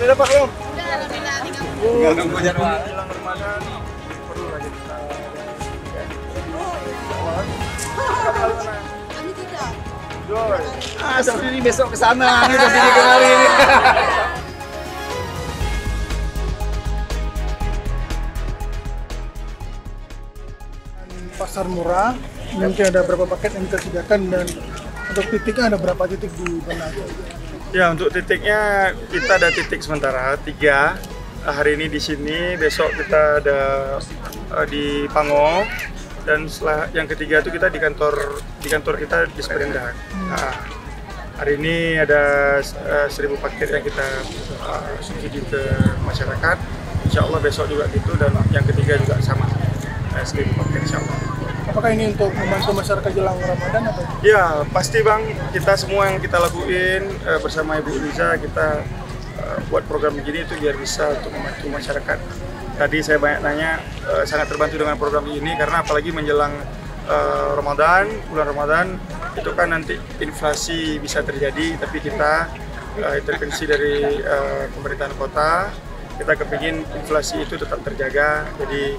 Udah dapat belum? Udah, alhamdulillah 30. Tinggal nunggu jadwal. Jelang Ramadan perlu lagi kita. Kami tidak. Joy. Seperti ini besok ke sana, ini seperti ini kemari ini. Pasar murah, mungkin ada berapa paket yang kita sediakan dan untuk titiknya ada berapa titik di mana aja? Ya, untuk titiknya kita ada titik sementara 3 hari ini di sini, besok kita ada di Pango, dan setelah yang ketiga itu kita di kantor kita di Sependak. Nah, hari ini ada 1000 paket yang kita subsidi ke masyarakat. Insya Allah besok juga gitu, dan yang ketiga juga sama 1000 paket insya Allah. Apakah ini untuk membantu masyarakat jelang Ramadan atau? Ya, pasti Bang, kita semua yang kita lakuin bersama Ibu Liza, kita buat program begini itu biar bisa untuk membantu masyarakat. Tadi saya banyak nanya, sangat terbantu dengan program ini karena apalagi menjelang Ramadan, bulan Ramadan, itu kan nanti inflasi bisa terjadi, tapi kita intervensi dari pemerintahan kota, kita kepingin inflasi itu tetap terjaga, jadi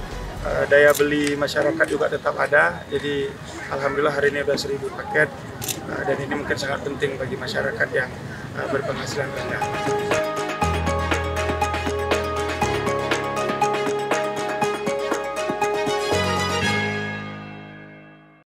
daya beli masyarakat juga tetap ada. Jadi alhamdulillah hari ini ada 1000 paket, dan ini mungkin sangat penting bagi masyarakat yang berpenghasilan rendah.